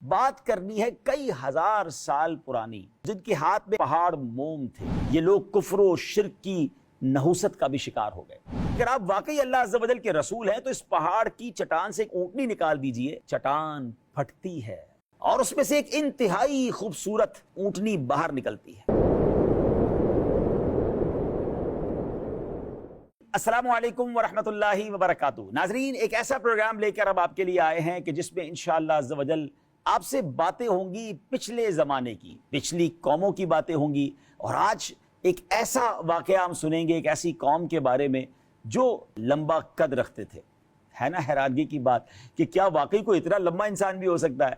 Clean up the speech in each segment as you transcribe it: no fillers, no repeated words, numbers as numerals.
بات کرنی ہے کئی ہزار سال پرانی، جن کے ہاتھ میں پہاڑ موم تھے۔ یہ لوگ کفر و شرک کی نحوست کا بھی شکار ہو گئے۔ اگر آپ واقعی اللہ عز و جل کے رسول ہیں تو اس پہاڑ کی چٹان سے ایک اونٹنی نکال دیجئے، چٹان پھٹتی ہے اور اس میں سے ایک انتہائی خوبصورت اونٹنی باہر نکلتی ہے۔ السلام علیکم ورحمۃ اللہ وبرکاتہ۔ ناظرین، ایک ایسا پروگرام لے کر اب آپ کے لیے آئے ہیں کہ جس میں انشاءاللہ عز و جل آپ سے باتیں ہوں گی پچھلے زمانے کی، پچھلی قوموں کی باتیں ہوں گی، اور آج ایک ایسا واقعہ ہم سنیں گے ایک ایسی قوم کے بارے میں جو لمبا قد رکھتے تھے۔ ہے نا حیرانگی کی بات کہ کیا واقعی کوئی اتنا لمبا انسان بھی ہو سکتا ہے؟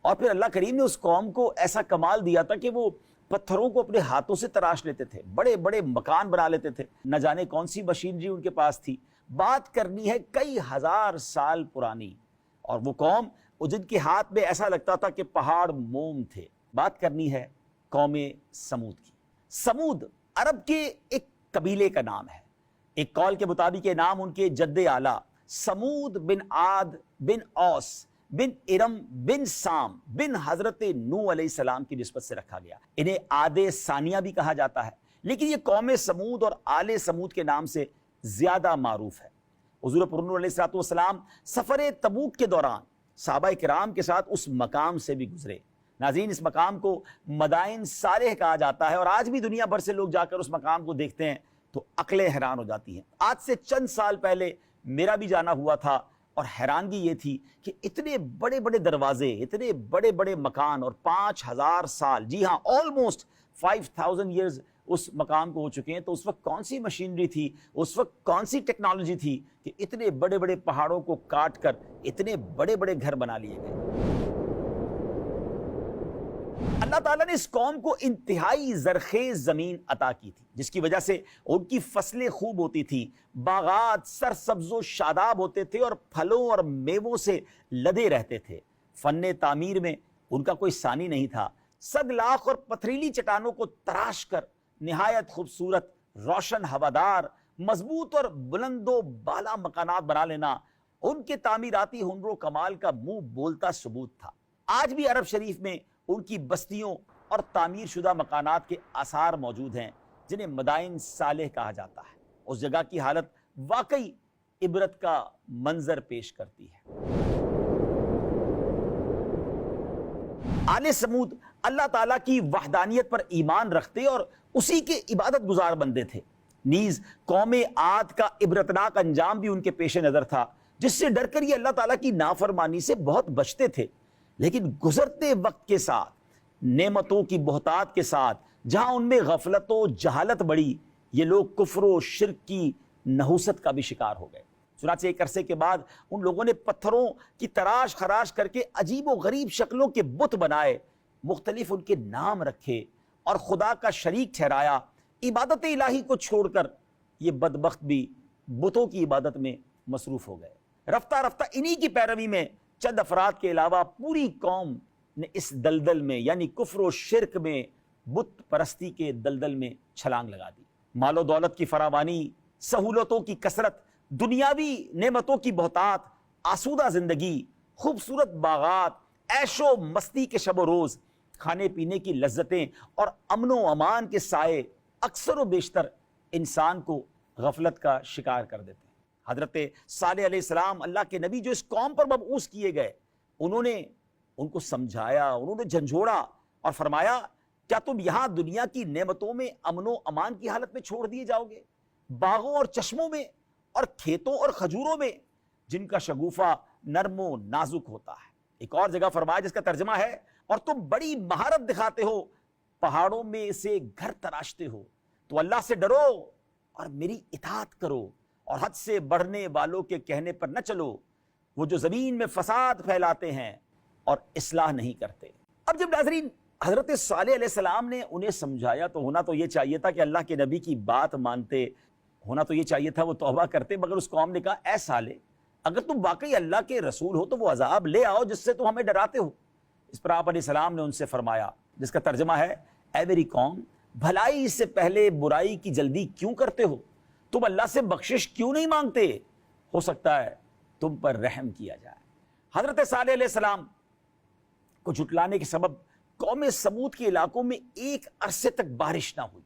اور پھر اللہ کریم نے اس قوم کو ایسا کمال دیا تھا کہ وہ پتھروں کو اپنے ہاتھوں سے تراش لیتے تھے، بڑے بڑے مکان بنا لیتے تھے، نہ جانے کون سی مشینری ان کے پاس تھی۔ بات کرنی ہے کئی ہزار سال پرانی، اور وہ قوم جن کے ہاتھ میں ایسا لگتا تھا کہ پہاڑ موم تھے۔ بات کرنی ہے قوم سمود کی۔ سمود عرب کے ایک قبیلے کا نام ہے۔ ایک قول کے مطابق یہ نام ان کے جد اعلیٰ سمود بن عاد بن اوس بن ارم بن سام بن حضرت نوح علیہ السلام کی نسبت سے رکھا گیا۔ انہیں عاد ثانیہ بھی کہا جاتا ہے، لیکن یہ قوم سمود اور آل سمود کے نام سے زیادہ معروف ہے۔ حضور پرنور علیہ السلام سفر تبوک کے دوران صحابہ کرام کے ساتھ اس مقام سے بھی گزرے۔ ناظرین، اس مقام کو مدائن صالح کہا جاتا ہے، اور آج بھی دنیا بھر سے لوگ جا کر اس مقام کو دیکھتے ہیں تو عقلیں حیران ہو جاتی ہیں۔ آج سے چند سال پہلے میرا بھی جانا ہوا تھا، اور حیرانگی یہ تھی کہ اتنے بڑے بڑے دروازے، اتنے بڑے بڑے مکان، اور 5000 سال، جی ہاں آلموسٹ 5000 ایئرز اس مقام کو ہو چکے ہیں۔ تو اس وقت کون سی مشینری تھی، اس وقت کون سی ٹیکنالوجی تھی کہ اتنے بڑے بڑے پہاڑوں کو کاٹ کر اتنے بڑے بڑے گھر بنا لیے گئے۔ اللہ تعالیٰ نے اس قوم کو انتہائی زرخیز زمین عطا کی تھی، جس کی وجہ سے ان کی فصلیں خوب ہوتی تھی، باغات سرسبز و شاداب ہوتے تھے اور پھلوں اور میووں سے لدے رہتے تھے۔ فن تعمیر میں ان کا کوئی ثانی نہیں تھا۔ سگ لاخ اور پتھریلی چٹانوں کو تراش کر نہایت خوبصورت، روشن، ہوادار، مضبوط اور بلند و بالا مکانات بنا لینا ان کے تعمیراتی ہنر و کمال کا منہ بولتا ثبوت تھا۔ آج بھی عرب شریف میں ان کی بستیوں اور تعمیر شدہ مکانات کے آثار موجود ہیں، جنہیں مدائن صالح کہا جاتا ہے۔ اس جگہ کی حالت واقعی عبرت کا منظر پیش کرتی ہے۔ آل سمود اللہ تعالیٰ کی وحدانیت پر ایمان رکھتے اور اسی کے عبادت گزار بندے تھے۔ نیز قوم عاد کا عبرتناک انجام بھی ان کے پیش نظر تھا، جس سے ڈر کر یہ اللہ تعالیٰ کی نافرمانی سے بہت بچتے تھے۔ لیکن گزرتے وقت کے ساتھ، نعمتوں کی بہتات کے ساتھ، جہاں ان میں غفلت و جہالت بڑھی، یہ لوگ کفر و شرک کی نحوست کا بھی شکار ہو گئے۔ چنانچہ ایک عرصے کے بعد ان لوگوں نے پتھروں کی تراش خراش کر کے عجیب و غریب شکلوں کے بت بنائے، مختلف ان کے نام رکھے اور خدا کا شریک ٹھہرایا۔ عبادت الہی کو چھوڑ کر یہ بدبخت بھی بتوں کی عبادت میں مصروف ہو گئے۔ رفتہ رفتہ انہی کی پیروی میں چند افراد کے علاوہ پوری قوم نے اس دلدل میں، یعنی کفر و شرک میں، بت پرستی کے دلدل میں چھلانگ لگا دی۔ مال و دولت کی فراوانی، سہولتوں کی کثرت، دنیاوی نعمتوں کی بہتات، آسودہ زندگی، خوبصورت باغات، عیش و مستی کے شب و روز، کھانے پینے کی لذتیں اور امن و امان کے سائے اکثر و بیشتر انسان کو غفلت کا شکار کر دیتے ہیں۔ حضرت صالح علیہ السلام، اللہ کے نبی، جو اس قوم پر مبعوث کیے گئے، انہوں نے ان کو سمجھایا، انہوں نے جھنجھوڑا اور فرمایا، کیا تم یہاں دنیا کی نعمتوں میں امن و امان کی حالت میں چھوڑ دیے جاؤ گے؟ باغوں اور چشموں میں اور کھیتوں اور کھجوروں میں، جن کا شگوفہ نرم و نازک ہوتا ہے۔ ایک اور جگہ فرمایا جس کا ترجمہ ہے، اور تم بڑی مہارت دکھاتے ہو، پہاڑوں میں سے گھر تراشتے ہو، تو اللہ سے ڈرو اور میری اطاعت کرو، اور حد سے بڑھنے والوں کے کہنے پر نہ چلو، وہ جو زمین میں فساد پھیلاتے ہیں اور اصلاح نہیں کرتے۔ اب جب ناظرین حضرت صالح علیہ السلام نے انہیں سمجھایا تو ہونا تو یہ چاہیے تھا کہ اللہ کے نبی کی بات مانتے، ہونا تو یہ چاہیے تھا وہ توبہ کرتے، مگر اس قوم نے کہا، اے صالح، اگر تم واقعی اللہ کے رسول ہو تو وہ عذاب لے آؤ جس سے تم ہمیں ڈراتے ہو۔ اس پر آپ علیہ السلام نے ان سے فرمایا، جس کا ترجمہ ہے، اے میری قوم، بھلائی سے پہلے برائی کی جلدی کیوں کرتے ہو؟ تم اللہ سے بخشش کیوں نہیں مانگتے؟ ہو سکتا ہے تم پر رحم کیا جائے۔ حضرت صالح علیہ السلام کو جھٹلانے کے سبب قوم سمود کے علاقوں میں ایک عرصے تک بارش نہ ہوئی،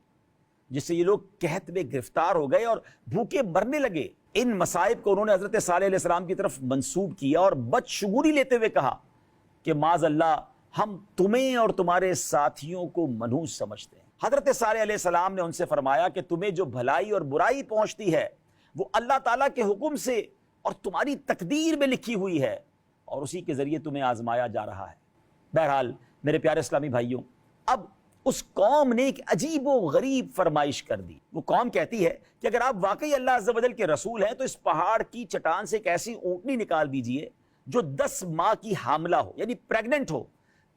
جس سے یہ لوگ قحط میں گرفتار ہو گئے اور بھوکے مرنے لگے۔ ان مصائب کو انہوں نے حضرت صالح علیہ السلام کی طرف منسوب کیا اور بدشگونی لیتے ہوئے کہا کہ معاذ اللہ، ہم تمہیں اور تمہارے ساتھیوں کو منحوس سمجھتے ہیں۔ حضرت صالح علیہ السلام نے ان سے فرمایا کہ تمہیں جو بھلائی اور برائی پہنچتی ہے وہ اللہ تعالیٰ کے حکم سے اور تمہاری تقدیر میں لکھی ہوئی ہے، اور اسی کے ذریعے تمہیں آزمایا جا رہا ہے۔ بہرحال میرے پیارے اسلامی بھائیوں، اب اس قوم نے ایک عجیب و غریب فرمائش کر دی۔ وہ قوم کہتی ہے کہ اگر آپ واقعی اللہ عز و جل کے رسول ہیں تو اس پہاڑ کی چٹان سے ایک ایسی اونٹنی نکال دیجئے جو 10 ماہ کی حاملہ ہو، یعنی پریگننٹ ہو،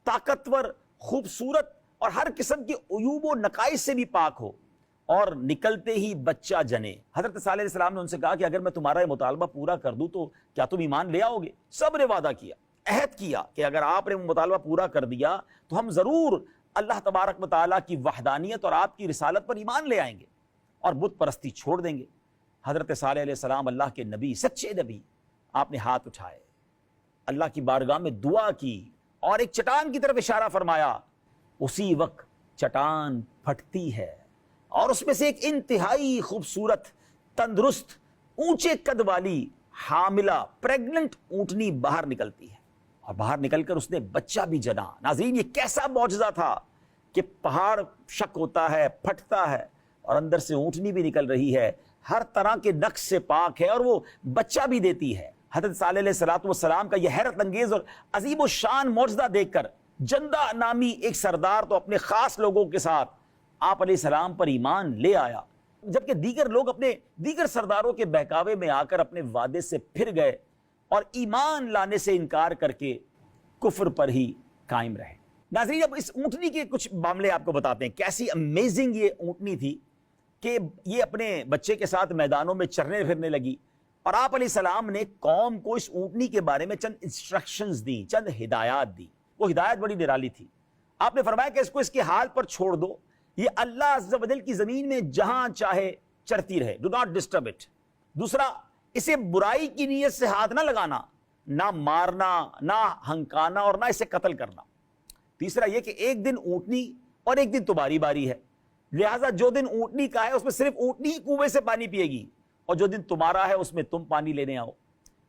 طاقتور، خوبصورت اور ہر قسم کے عیوب و نقائص سے بھی پاک ہو، اور نکلتے ہی بچہ جنے۔ حضرت صالح علیہ السلام نے ان سے کہا کہ اگر میں تمہارا یہ مطالبہ پورا کر دوں تو کیا تم ایمان لے آؤ گے؟ سب نے وعدہ کیا، عہد کیا کہ اگر آپ نے وہ مطالبہ پورا کر دیا تو ہم ضرور اللہ تبارک و تعالیٰ کی وحدانیت اور آپ کی رسالت پر ایمان لے آئیں گے اور بت پرستی چھوڑ دیں گے۔ حضرت صالح علیہ السلام اللہ کے نبی، سچے نبی، آپ نے ہاتھ اٹھائے، اللہ کی بارگاہ میں دعا کی اور ایک چٹان کی طرف اشارہ فرمایا۔ اسی وقت چٹان پھٹتی ہے اور اس میں سے ایک انتہائی خوبصورت، تندرست، اونچے قد والی، حاملہ، پریگننٹ اونٹنی باہر نکلتی ہے، اور باہر نکل کر اس نے بچہ بھی جنا۔ ناظرین، یہ کیسا معجزہ تھا کہ پہاڑ شک ہوتا ہے، پھٹتا ہے، اور اندر سے اونٹنی بھی نکل رہی ہے، ہر طرح کے نقص سے پاک ہے، اور وہ بچہ بھی دیتی ہے۔ حضرت صالح علیہ السلام کا یہ حیرت انگیز اور عظیم و شان معجزہ دیکھ کر جندہ نامی ایک سردار تو اپنے خاص لوگوں کے ساتھ آپ علیہ السلام پر ایمان لے آیا، جبکہ دیگر لوگ اپنے دیگر سرداروں کے بہکاوے میں آ کر اپنے وعدے سے پھر گئے اور ایمان لانے سے انکار کر کے کفر پر ہی قائم رہے۔ ناظرین، اب اس اونٹنی کے کچھ معاملے آپ کو بتاتے ہیں۔ کیسی امیزنگ یہ اونٹنی تھی کہ یہ اپنے بچے کے ساتھ میدانوں میں چرنے پھرنے لگی، اور آپ علیہ السلام نے قوم کو اس اونٹنی کے بارے میں چند انسٹرکشنز دی، چند ہدایات دی۔ وہ ہدایت بڑی نرالی تھی۔ آپ نے فرمایا کہ اس کو اس کے حال پر چھوڑ دو، یہ اللہ عز و جل کی زمین میں جہاں چاہے چرتی رہے، ڈو ناٹ ڈسٹرب اٹ۔ دوسرا، اسے برائی کی نیت سے ہاتھ نہ لگانا، نہ مارنا، نہ ہنکانا، اور نہ اسے قتل کرنا۔ تیسرا یہ کہ ایک دن اونٹنی اور ایک دن تمہاری باری ہے، لہٰذا جو دن اونٹنی کا ہے اس میں صرف اونٹنی ہی کنویں سے پانی پیے گی، اور جو دن تمہارا ہے اس میں تم پانی لینے آؤ۔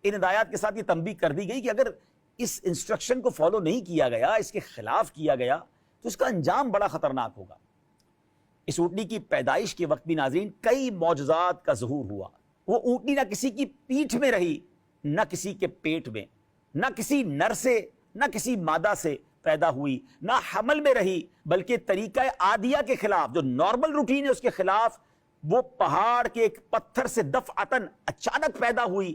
ان ہدایات کے ساتھ یہ تنبیہ کر دی گئی کہ اگر اس انسٹرکشن کو فالو نہیں کیا گیا، اس کے خلاف کیا گیا، تو اس کا انجام بڑا خطرناک ہوگا۔ اس اونٹنی کی پیدائش کے وقت بھی ناظرین کئی معجزات کا ظہور ہوا۔ وہ اونٹنی نہ کسی کی پیٹھ میں رہی، نہ کسی کے پیٹ میں، نہ کسی نر سے، نہ کسی مادہ سے پیدا ہوئی، نہ حمل میں رہی، بلکہ طریقہ عادیہ کے خلاف، جو نارمل روٹین ہے اس کے خلاف، وہ پہاڑ کے ایک پتھر سے دفعتاً اچانک پیدا ہوئی،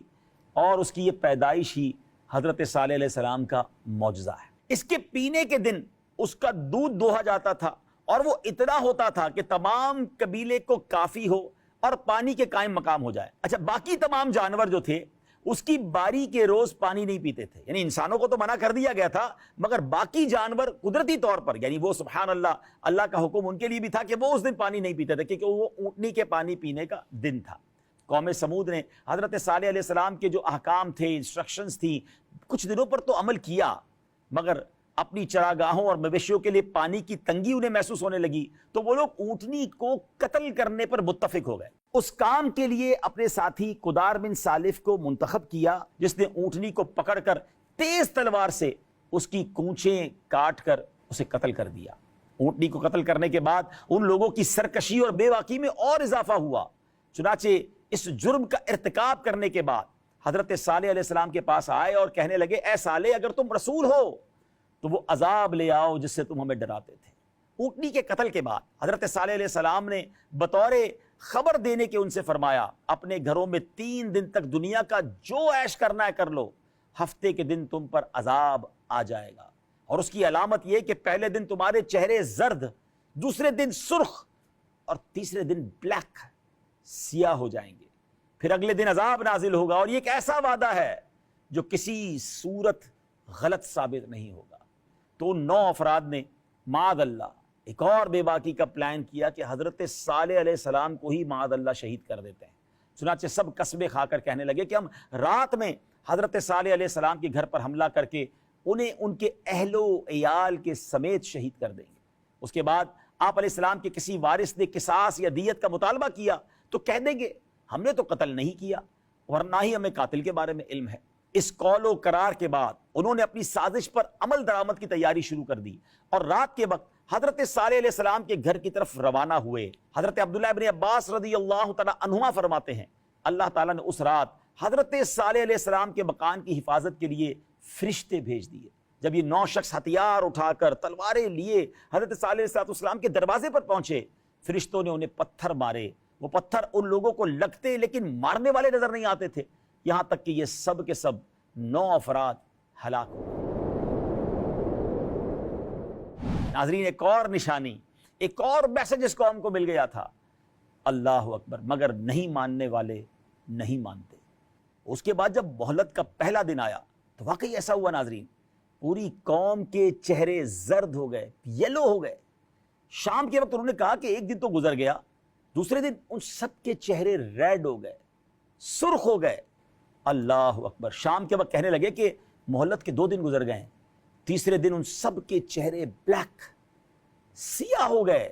اور اس کی یہ پیدائش ہی حضرت صالح علیہ السلام کا معجزہ ہے۔ اس کے پینے کے دن اس کا دودھ دوہا جاتا تھا، اور وہ اتنا ہوتا تھا کہ تمام قبیلے کو کافی ہو اور پانی کے قائم مقام ہو جائے۔ اچھا، باقی تمام جانور جو تھے اس کی باری کے روز پانی نہیں پیتے تھے، یعنی انسانوں کو تو منع کر دیا گیا تھا، مگر باقی جانور قدرتی طور پر، یعنی وہ سبحان اللہ، اللہ کا حکم ان کے لیے بھی تھا کہ وہ اس دن پانی نہیں پیتے تھے، کیونکہ وہ اونٹنی کے پانی پینے کا دن تھا۔ قوم سمود نے حضرت صالح علیہ السلام کے جو احکام تھے، انسٹرکشنز تھی، کچھ دنوں پر تو عمل کیا، مگر اپنی چراگاہوں اور مویشیوں کے لیے پانی کی تنگی انہیں محسوس ہونے لگی، تو وہ لوگ اونٹنی کو قتل کرنے پر متفق ہو گئے۔ اس کام کے لیے اپنے ساتھی قدار بن سالف کو منتخب کیا، جس نے اونٹنی کو پکڑ کر تیز تلوار سے اس کی کونچیں کاٹ کر اسے قتل کر دیا۔ اونٹنی کو قتل کرنے کے بعد ان لوگوں کی سرکشی اور بے باکی میں اور اضافہ ہوا۔ چنانچہ اس جرم کا ارتکاب کرنے کے بعد حضرت صالح علیہ السلام کے پاس آئے اور کہنے لگے، اے صالح، اگر تم رسول ہو تو وہ عذاب لے آؤ جس سے تم ہمیں ڈراتے تھے۔ اونٹنی کے قتل کے بعد حضرت صالح علیہ السلام نے بطور خبر دینے کے ان سے فرمایا، اپنے گھروں میں 3 دن تک دنیا کا جو عیش کرنا ہے کر لو، ہفتے کے دن تم پر عذاب آ جائے گا، اور اس کی علامت یہ کہ پہلے دن تمہارے چہرے زرد، دوسرے دن سرخ، اور تیسرے دن بلیک، سیاہ ہو جائیں گے، پھر اگلے دن عذاب نازل ہوگا، اور یہ ایک ایسا وعدہ ہے جو کسی صورت غلط ثابت نہیں ہوگا۔ تو ان 9 افراد نے معاذ اللہ ایک اور بے باکی کا پلان کیا کہ حضرت صالح علیہ السلام کو ہی معاذ اللہ شہید کر دیتے ہیں۔ چنانچہ سب قسمیں کھا کر کہنے لگے کہ ہم رات میں حضرت صالح علیہ السلام کے گھر پر حملہ کر کے انہیں ان کے اہل و عیال کے سمیت شہید کر دیں گے۔ اس کے بعد آپ علیہ السلام کے کسی وارث نے قصاص یا دیت کا مطالبہ کیا تو کہہ دیں گے ہم نے تو قتل نہیں کیا اور نہ ہی ہمیں قاتل کے بارے میں علم ہے۔ اس قول و قرار کے بعد انہوں نے اپنی سازش پر عمل درآمد کی تیاری شروع کر دی اور رات کے وقت حضرت صالح علیہ السلام کے گھر کی طرف روانہ ہوئے۔ حضرت عبداللہ ابن عباس رضی اللہ تعالیٰ عنہما فرماتے ہیں اللہ تعالیٰ نے اس رات حضرت صالح علیہ السلام کے مکان کی حفاظت کے لیے فرشتے بھیج دیے۔ جب یہ 9 شخص ہتھیار اٹھا کر تلواریں لیے حضرت صالح علیہ السلام کے دروازے پر پہنچے، فرشتوں نے انہیں پتھر مارے۔ وہ پتھر ان لوگوں کو لگتے لیکن مارنے والے نظر نہیں آتے تھے، یہاں تک کہ یہ سب کے سب 9 افراد ہلاک ہوئے۔ ناظرین، ایک اور نشانی، ایک اور میسج اس قوم کو مل گیا تھا، اللہ اکبر، مگر نہیں ماننے والے نہیں مانتے۔ اس کے بعد جب مہلت کا پہلا دن آیا تو واقعی ایسا ہوا ناظرین، پوری قوم کے چہرے زرد ہو گئے، یلو ہو گئے۔ شام کے وقت انہوں نے کہا کہ ایک دن تو گزر گیا، دوسرے دن ان سب کے چہرے ریڈ ہو گئے، سرخ ہو گئے۔ اللہ اکبر، شام کے وقت کہنے لگے کہ مہلت کے 2 دن گزر گئے ہیں، تیسرے دن ان سب کے چہرے بلیک، سیاہ ہو گئے،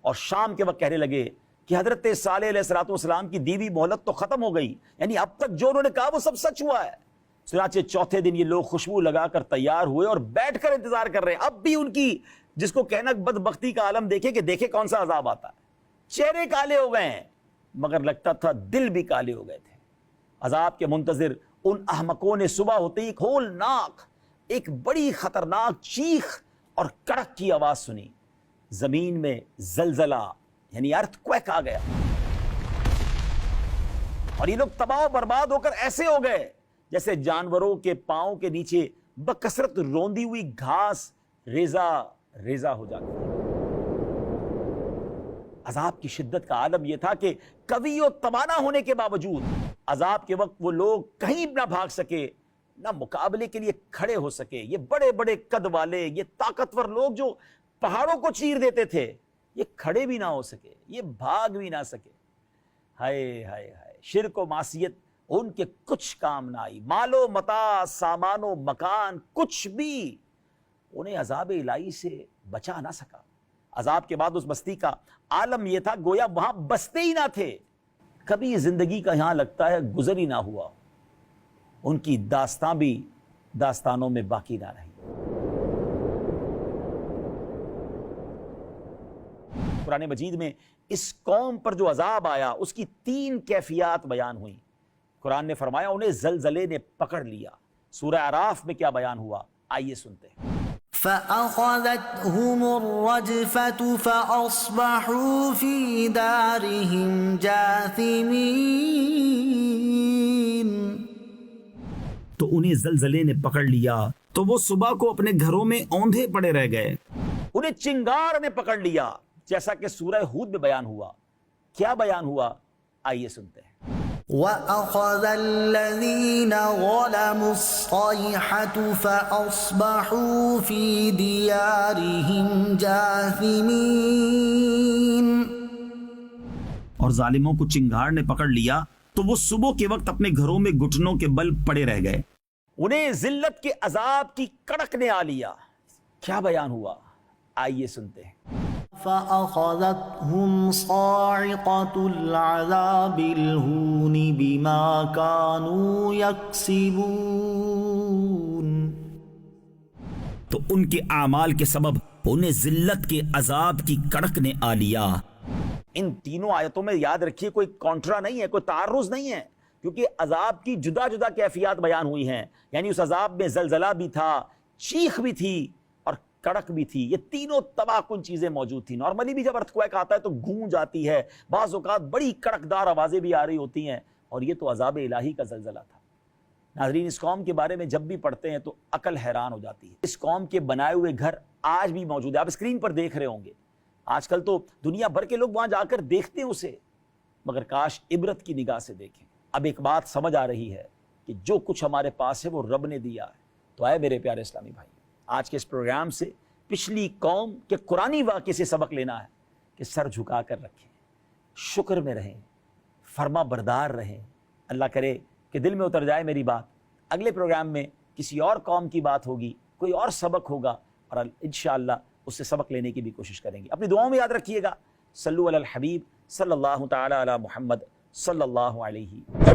اور شام کے وقت کہنے لگے کہ حضرت صالح علیہ السلام کی دیوی مہلت تو ختم ہو گئی، یعنی اب تک جو انہوں نے کہا وہ سب سچ ہوا ہے۔ چنانچہ چوتھے دن یہ لوگ خوشبو لگا کر تیار ہوئے اور بیٹھ کر انتظار کر رہے ہیں۔ اب بھی ان کی جس کو کہنا بدبختی کا عالم دیکھے کہ دیکھے کون سا عذاب آتا ہے۔ چہرے کالے ہو گئے ہیں مگر لگتا تھا دل بھی کالے ہو گئے تھے۔ عذاب کے منتظر ان احمقوں نے صبح ہوتے ہی ہولناک ایک بڑی خطرناک چیخ اور کڑک کی آواز سنی۔ زمین میں زلزلہ یعنی ارتھ کویک آ گیا اور یہ لوگ تباہ و برباد ہو کر ایسے ہو گئے جیسے جانوروں کے پاؤں کے نیچے بکثرت روندی ہوئی گھاس ریزہ ریزہ ہو جاتی ہے۔ عذاب کی شدت کا عالم یہ تھا کہ قوی و توانا ہونے کے باوجود عذاب کے وقت وہ لوگ کہیں نہ بھاگ سکے، نہ مقابلے کے لیے کھڑے ہو سکے۔ یہ بڑے بڑے قد والے، یہ طاقتور لوگ جو پہاڑوں کو چیر دیتے تھے، یہ کھڑے بھی نہ ہو سکے، یہ بھاگ بھی نہ سکے۔ ہائے ہائے ہائے، شرک و معصیت ان کے کچھ کام نہ آئی، مال و متاع، سامان و مکان، کچھ بھی انہیں عذاب الہی سے بچا نہ سکا۔ عذاب کے بعد اس بستی کا عالم یہ تھا گویا وہاں بستے ہی نہ تھے، کبھی زندگی کا یہاں لگتا ہے گزر ہی نہ ہوا۔ ان کی داستان بھی داستانوں میں باقی نہ رہی۔ قرآن مجید میں اس قوم پر جو عذاب آیا اس کی 3 کیفیات بیان ہوئیں۔ قرآن نے فرمایا انہیں زلزلے نے پکڑ لیا۔ سورہ اعراف میں کیا بیان ہوا، آئیے سنتے ہیں۔ فَأَخَذَتْهُمُ الرَّجْفَةُ فَأَصْبَحُوا فِي دَارِهِمْ جَاثِمِينَ۔ تو انہیں زلزلے نے پکڑ لیا تو وہ صبح کو اپنے گھروں میں اوندھے پڑے رہ گئے۔ انہیں چنگار نے پکڑ لیا، جیسا کہ سورہ ہود میں بیان ہوا۔ کیا بیان ہوا، آئیے سنتے ہیں۔ وَأَخَذَ الَّذِينَ ظَلَمُوا الصَّيْحَةُ فَأَصْبَحُوا فِي دِيَارِهِمْ جَاثِمِينَ۔ اور ظالموں کو چنگار نے پکڑ لیا تو وہ صبح کے وقت اپنے گھروں میں گھٹنوں کے بل پڑے رہ گئے۔ انہیں ذلت کے عذاب کی کڑک نے آ لیا۔ کیا بیان ہوا، آئیے سنتے ہیں۔ فَأَخَذَتْهُمْ صَاعِقَةُ الْعَذَابِ الْهُونِ بِمَا كَانُوا يَكْسِبُونَ۔ تو ان کے اعمال کے سبب انہیں ذلت کے عذاب کی کڑک نے آ لیا۔ ان تینوں آیتوں میں یاد رکھیے کوئی کانٹرا نہیں ہے، کوئی تعارض نہیں ہے، کیونکہ عذاب کی جدا جدا کیفیات بیان ہوئی ہیں۔ یعنی اس عذاب میں زلزلہ بھی تھا، چیخ بھی تھی اور کڑک بھی تھی۔ یہ تینوں تباہ کن چیزیں موجود تھیں۔ نارملی بھی جب ارتھ کویک آتا ہے تو گونج آتی ہے، بعض اوقات بڑی کڑکدار آوازیں بھی آ رہی ہوتی ہیں، اور یہ تو عذاب الہی کا زلزلہ تھا۔ ناظرین، اس قوم کے بارے میں جب بھی پڑھتے ہیں تو عقل حیران ہو جاتی ہے۔ اس قوم کے بنائے ہوئے گھر آج بھی موجود ہے، آپ اسکرین پر دیکھ رہے ہوں گے۔ آج کل تو دنیا بھر کے لوگ وہاں جا کر دیکھتے ہیں اسے، مگر کاش عبرت کی نگاہ سے دیکھیں۔ اب ایک بات سمجھ آ رہی ہے کہ جو کچھ ہمارے پاس ہے وہ رب نے دیا ہے۔ تو آئے میرے پیارے اسلامی بھائی، آج کے اس پروگرام سے پچھلی قوم کے قرآنی واقعے سے سبق لینا ہے کہ سر جھکا کر رکھیں، شکر میں رہیں، فرما بردار رہیں۔ اللہ کرے کہ دل میں اتر جائے میری بات۔ اگلے پروگرام میں کسی اور قوم کی بات ہوگی، کوئی اور سبق ہوگا اور انشاءاللہ اس سے سبق لینے کی بھی کوشش کریں گے. اپنی دعاؤں میں یاد رکھیے گا. صلو علی الحبیب صلی اللہ تعالی علی محمد صلی اللہ علیہ